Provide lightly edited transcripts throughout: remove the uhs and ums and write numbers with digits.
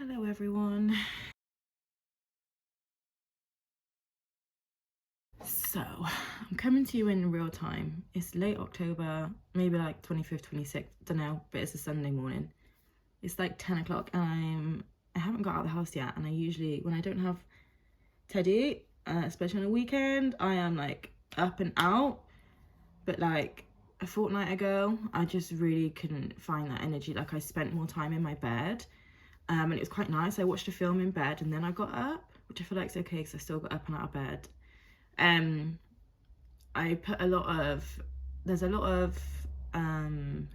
Hello everyone. So, I'm coming to you in real time. It's late October, maybe like 25th, 26th, don't know, but it's a Sunday morning. It's like 10 o'clock and I haven't got out of the house yet, and I usually, when I don't have Teddy, especially on a weekend, I am like up and out. But like a fortnight ago, I just really couldn't find that energy. Like I spent more time in my bed. And it was quite nice. I watched a film in bed and then I got up, which I feel like is okay because I still got up and out of bed. I put there's a lot of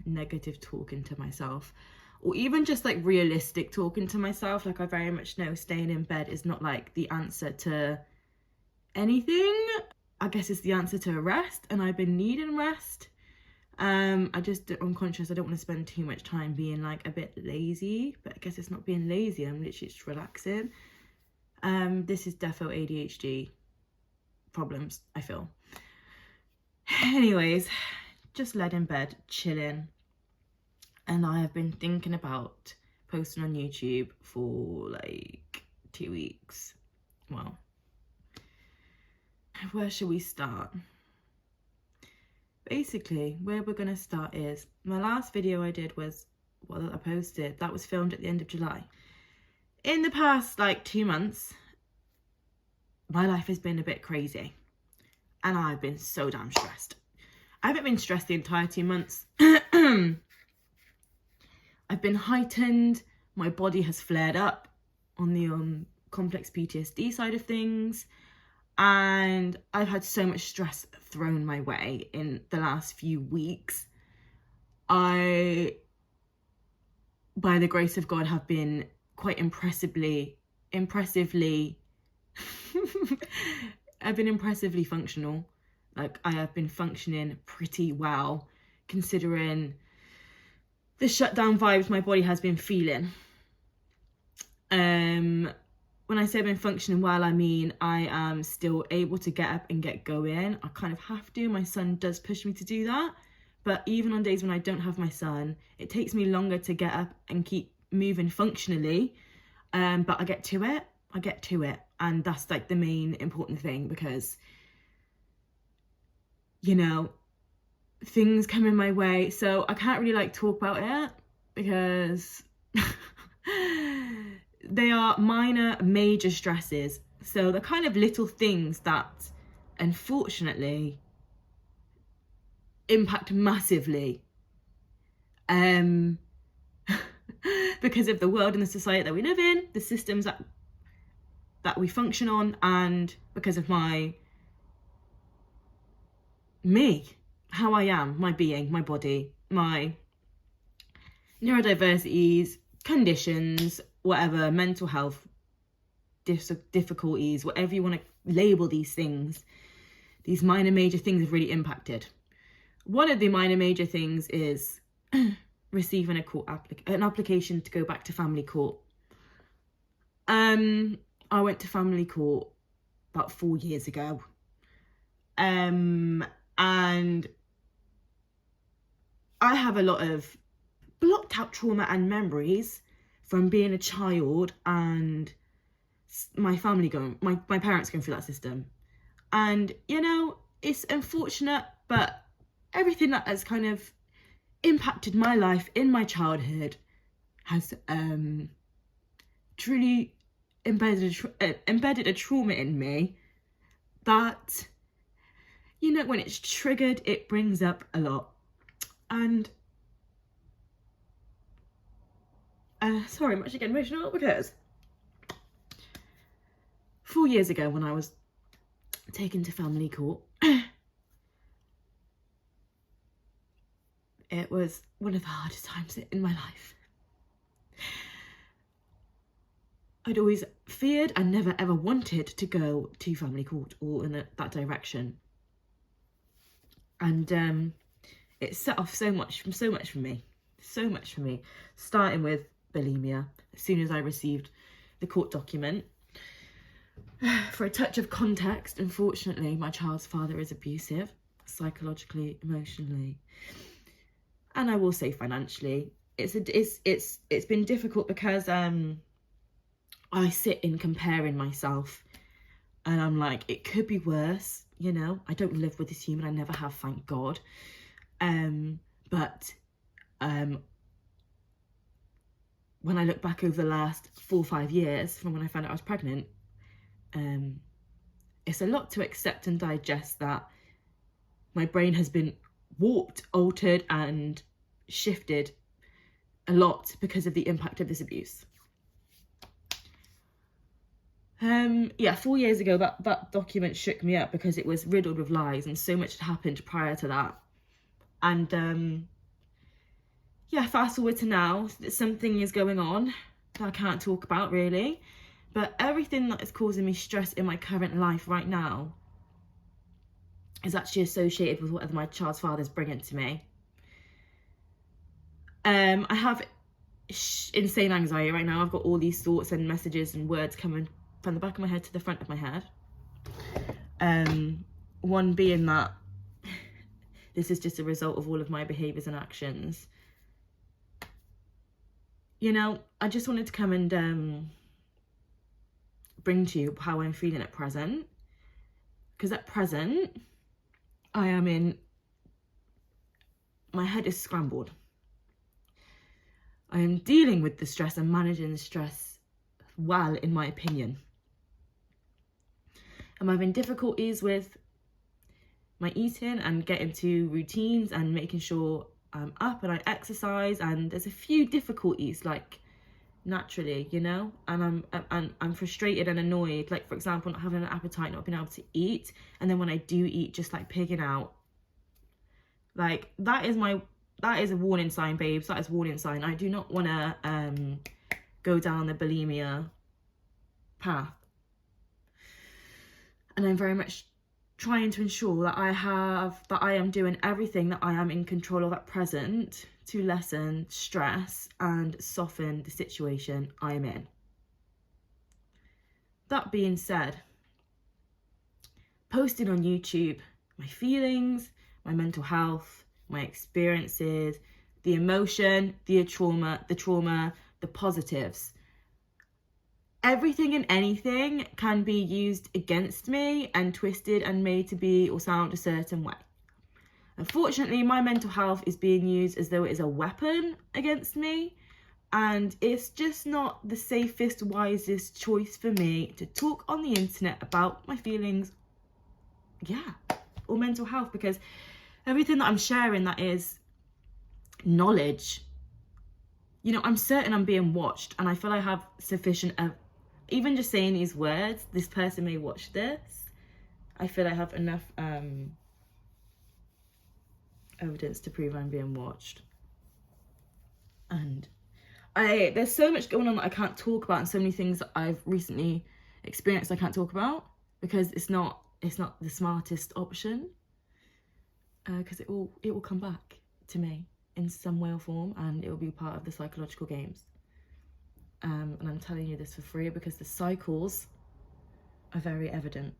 negative talk into myself, or even just like realistic talking to myself. Like I very much know staying in bed is not like the answer to anything. I guess it's the answer to rest, and I've been needing rest. I'm conscious I don't want to spend too much time being like a bit lazy, but I guess it's not being lazy, I'm literally just relaxing. This is defo ADHD problems, I feel. Anyways, just laid in bed, chilling. And I have been thinking about posting on YouTube for like 2 weeks. Well, where should we start? Basically, where we're going to start is, my last video I did was, I posted, that was filmed at the end of July. In the past, like 2 months, my life has been a bit crazy. And I've been so damn stressed. I haven't been stressed the entire 2 months. I've been heightened. My body has flared up on the complex PTSD side of things. And I've had so much stress thrown my way in the last few weeks. I, by the grace of God, have been quite impressively I've been impressively functional. Like I have been functioning pretty well considering the shutdown vibes my body has been feeling. When I say I've been functioning well, I mean I am still able to get up and get going. I kind of have to. My son does push me to do that. But even on days when I don't have my son, it takes me longer to get up and keep moving functionally. But I get to it. And that's like the main important thing, because, you know, things come in my way. So I can't really like talk about it because they are minor, major stresses. So the kind of little things that unfortunately impact massively because of the world and the society that we live in, the systems that we function on, and because of how I am, my being, my body, my neurodiversities, conditions, whatever, mental health difficulties, whatever you want to label these things, these minor major things have really impacted. One of the minor major things is receiving an application to go back to family court. I went to family court about 4 years ago. And I have a lot of blocked out trauma and memories from being a child and my family my parents going through that system. And, you know, it's unfortunate, but everything that has kind of impacted my life in my childhood has truly embedded a trauma in me that, you know, when it's triggered, it brings up a lot. And sorry, I'm actually getting emotional because 4 years ago when I was taken to family court, it was one of the hardest times in my life. I'd always feared and never ever wanted to go to family court or in that direction. And it set off so much for me. Starting with bulimia. As soon as I received the court document, for a touch of context, unfortunately, my child's father is abusive, psychologically, emotionally, and I will say financially. It's been difficult because I sit in comparing myself, and I'm like, it could be worse, you know. I don't live with this human, I never have, thank God. But when I look back over the last 4 or 5 years from when I found out I was pregnant, it's a lot to accept and digest that my brain has been warped, altered, and shifted a lot because of the impact of this abuse. Yeah, 4 years ago, that document shook me up because it was riddled with lies, and so much had happened prior to that. And yeah, fast forward to now, something is going on that I can't talk about really, but everything that is causing me stress in my current life right now is actually associated with whatever my child's father is bringing to me. I have insane anxiety right now. I've got all these thoughts and messages and words coming from the back of my head to the front of my head. One being that this is just a result of all of my behaviours and actions. You know, I just wanted to come and bring to you how I'm feeling at present. Because at present, I am my head is scrambled. I am dealing with the stress and managing the stress well, in my opinion. I'm having difficulties with my eating and getting to routines and making sure I'm up and I exercise, and there's a few difficulties, like, naturally, you know, and I'm frustrated and annoyed, like, for example, not having an appetite, not being able to eat, and then when I do eat, just like pigging out. Like, that is a warning sign, babes. That is a warning sign. I do not want to go down the bulimia path, and I'm very much trying to ensure that I am doing everything that I am in control of at present to lessen stress and soften the situation I am in. That being said, posting on YouTube my feelings, my mental health, my experiences, the emotion, the trauma, the positives. Everything and anything can be used against me and twisted and made to be or sound a certain way. Unfortunately, my mental health is being used as though it is a weapon against me, and it's just not the safest, wisest choice for me to talk on the internet about my feelings, or mental health, because everything that I'm sharing that is knowledge, you know, I'm certain I'm being watched, and I feel I have sufficient even just saying these words, this person may watch this, I feel I have enough evidence to prove I'm being watched. And there's so much going on that I can't talk about, and so many things that I've recently experienced I can't talk about, because it's not the smartest option, because it will come back to me in some way or form, and it will be part of the psychological games. And I'm telling you this for free because the cycles are very evident.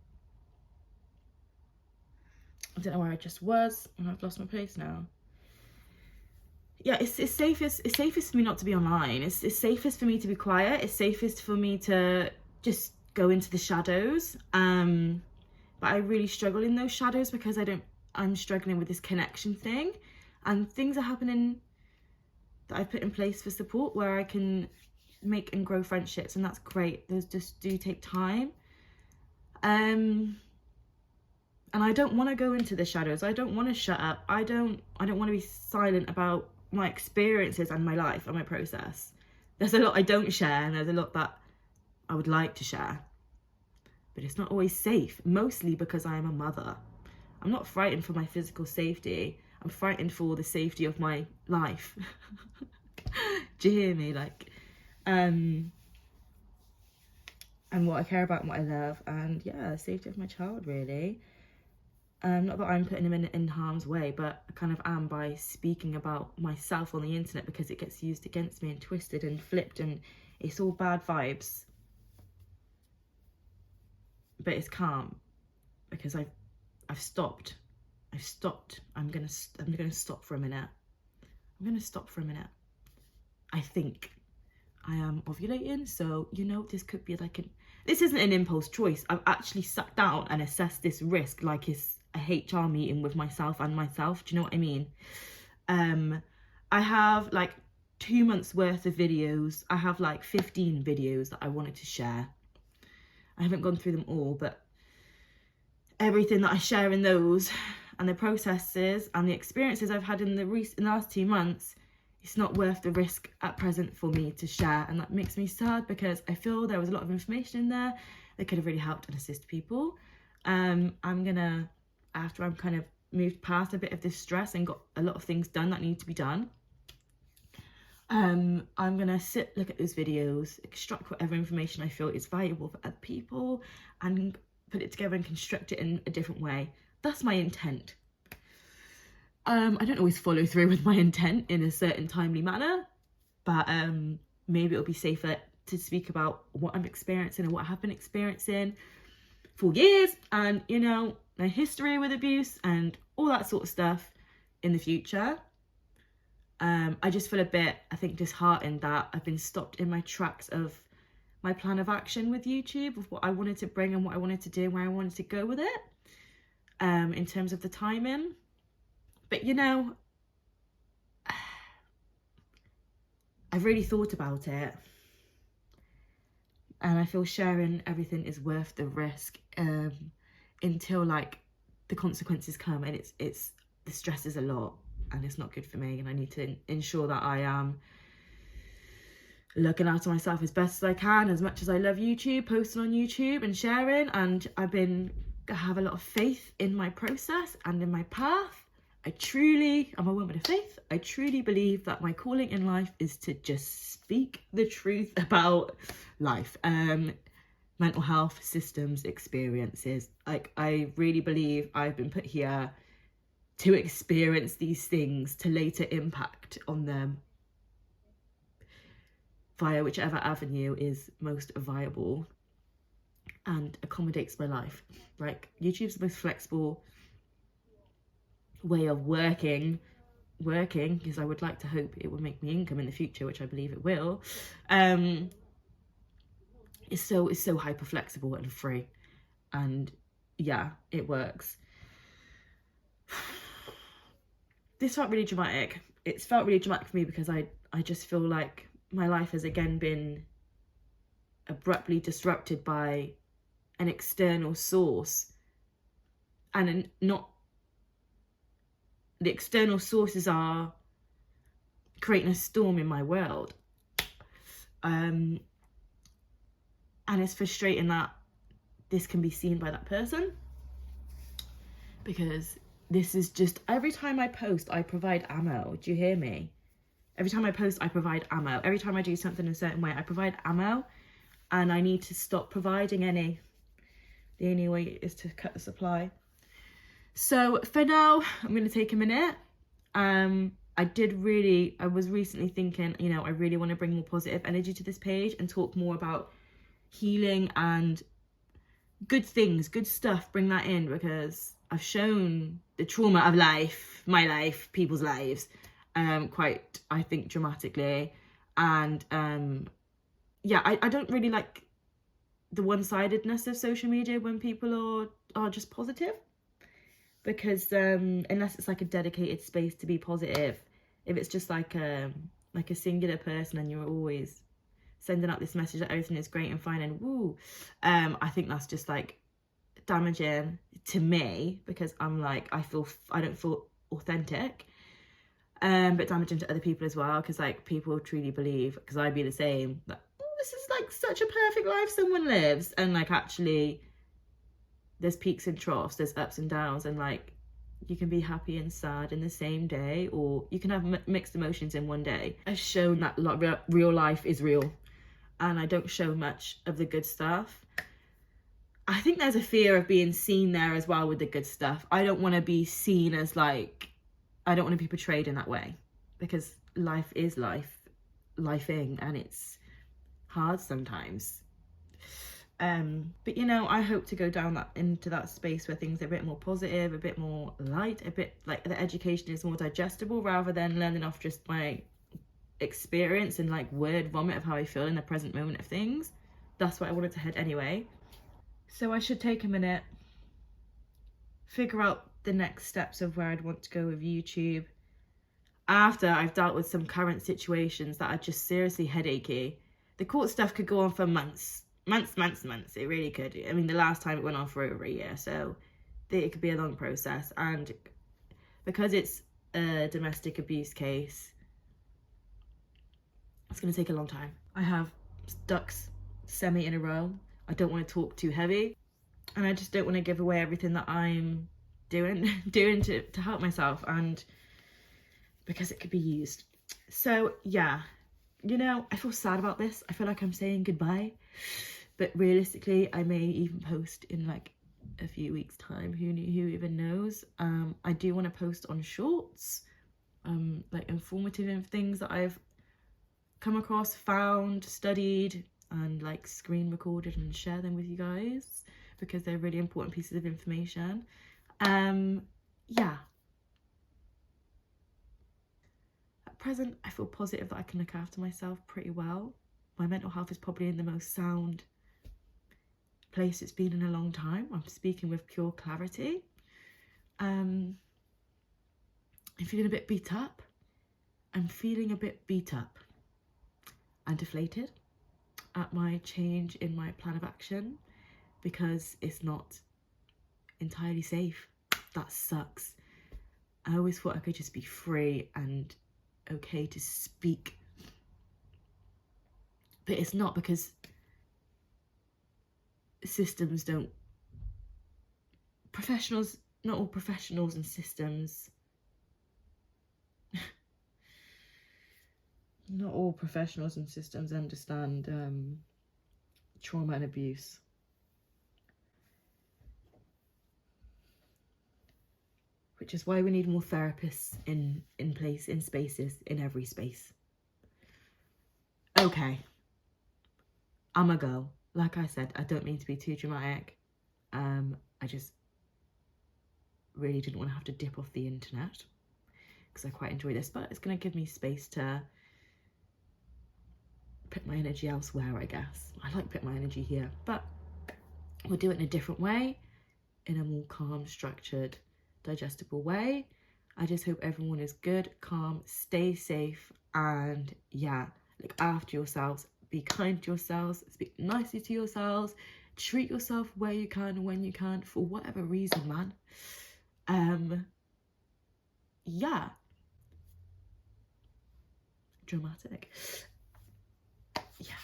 I don't know where I just was, and I've lost my place now. Yeah, it's safest for me not to be online. It's safest for me to be quiet. It's safest for me to just go into the shadows. But I really struggle in those shadows because I'm struggling with this connection thing, and things are happening that I've put in place for support where I can make and grow friendships, and that's great. Those just do take time. And I don't want to go into the shadows. I don't want to shut up. I don't want to be silent about my experiences and my life and my process. There's a lot I don't share, and there's a lot that I would like to share, but it's not always safe, mostly because I am a mother. I'm not frightened for my physical safety. I'm frightened for the safety of my life. Do you hear me? Like, and what I care about and what I love, and yeah, the safety of my child, really. Not that I'm putting him in harm's way, but I kind of am by speaking about myself on the internet, because it gets used against me and twisted and flipped, and it's all bad vibes. But it's calm because I've stopped. I'm gonna stop for a minute. I think I am ovulating, so you know, this could be like this isn't an impulse choice. I've actually sat down and assessed this risk like it's a HR meeting with myself. Do you know what I mean? I have like 2 months worth of videos. I have like 15 videos that I wanted to share. I haven't gone through them all, but everything that I share in those and the processes and the experiences I've had in the last 2 months, it's not worth the risk at present for me to share. And that makes me sad, because I feel there was a lot of information in there that could have really helped and assist people. I'm gonna, after I'm kind of moved past a bit of this stress and got a lot of things done that need to be done, I'm gonna look at those videos, extract whatever information I feel is valuable for other people, and put it together and construct it in a different way. That's my intent. I don't always follow through with my intent in a certain timely manner, but maybe it'll be safer to speak about what I'm experiencing and what I have been experiencing for years, and you know, my history with abuse and all that sort of stuff in the future. I just feel a bit, I think, disheartened that I've been stopped in my tracks of my plan of action with YouTube, of what I wanted to bring and what I wanted to do, where I wanted to go with it, in terms of the timing. But you know, I've really thought about it, and I feel sharing everything is worth the risk, until like the consequences come, and it's the stress is a lot and it's not good for me, and I need to ensure that I am looking after myself as best as I can. As much as I love YouTube, posting on YouTube and sharing, and I have a lot of faith in my process and in my path. I'm a woman of faith. I truly believe that my calling in life is to just speak the truth about life, mental health, systems, experiences. Like, I really believe I've been put here to experience these things, to later impact on them via whichever avenue is most viable and accommodates my life. Like, YouTube's the most flexible way of working, because I would like to hope it will make me income in the future, which I believe it will. It's so hyper flexible and free, and yeah, it works. This felt really dramatic. It's felt really dramatic for me because I just feel like my life has again been abruptly disrupted by an external source, and the external sources are creating a storm in my world. And it's frustrating that this can be seen by that person, because this is just, every time I post, I provide ammo. Do you hear me? Every time I post, I provide ammo. Every time I do something in a certain way, I provide ammo, and I need to stop providing any. The only way is to cut the supply. So for now, I'm going to take a minute. I was recently thinking, you know, I really want to bring more positive energy to this page and talk more about healing and good things, good stuff, bring that in, because I've shown the trauma of life, my life, people's lives, quite, I think, dramatically. And yeah, I don't really like the one-sidedness of social media when people are just positive, because unless it's like a dedicated space to be positive, if it's just like a singular person and you're always sending out this message that everything is great and fine and woo, I think that's just like damaging to me, because I'm like, I don't feel authentic, but damaging to other people as well, because like people truly believe, because I'd be the same, that this is like such a perfect life someone lives, and like actually there's peaks and troughs, there's ups and downs, and like you can be happy and sad in the same day, or you can have mixed emotions in one day. I've shown that real life is real, and I don't show much of the good stuff. I think there's a fear of being seen there as well with the good stuff. I don't want to be seen as like, I don't want to be portrayed in that way, because life is lifing, and it's hard sometimes. But you know, I hope to go down into that space where things are a bit more positive, a bit more light, a bit like the education is more digestible, rather than learning off just my experience and like word vomit of how I feel in the present moment of things. That's what I wanted to head anyway. So I should take a minute, figure out the next steps of where I'd want to go with YouTube after I've dealt with some current situations that are just seriously headachy. The court stuff could go on for months. It really could. I mean, the last time it went on for over a year, so it could be a long process. And because it's a domestic abuse case, it's going to take a long time. I have ducks semi in a row. I don't want to talk too heavy, and I just don't want to give away everything that I'm doing to help myself, and because it could be used. So yeah, you know, I feel sad about this. I feel like I'm saying goodbye, but realistically I may even post in like a few weeks time. Who even knows. I do want to post on shorts, like informative things that I've come across, found, studied, and like screen recorded and share them with you guys because they're really important pieces of information. Yeah, at present I feel positive that I can look after myself pretty well. My mental health is probably in the most sound place it's been in a long time. I'm speaking with pure clarity. I'm feeling a bit beat up. I'm feeling a bit beat up and deflated at my change in my plan of action because it's not entirely safe. That sucks. I always thought I could just be free and okay to speak, but it's not, because systems don't, professionals, not all professionals and systems, not all professionals and systems understand trauma and abuse. Which is why we need more therapists in place, in spaces, in every space. Okay, I'm a go. Like I said, I don't mean to be too dramatic. I just really didn't want to have to dip off the internet because I quite enjoy this, but it's going to give me space to put my energy elsewhere, I guess. I like putting my energy here, but we'll do it in a different way, in a more calm, structured, digestible way. I just hope everyone is good, calm, stay safe, and yeah, look after yourselves, be kind to yourselves, speak nicely to yourselves, treat yourself where you can and when you can, for whatever reason, man. Yeah, dramatic. Yeah,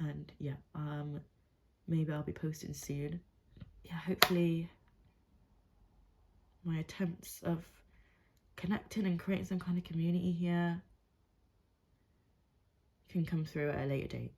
and yeah, maybe I'll be posting soon. Yeah, hopefully my attempts of connecting and creating some kind of community here can come through at a later date.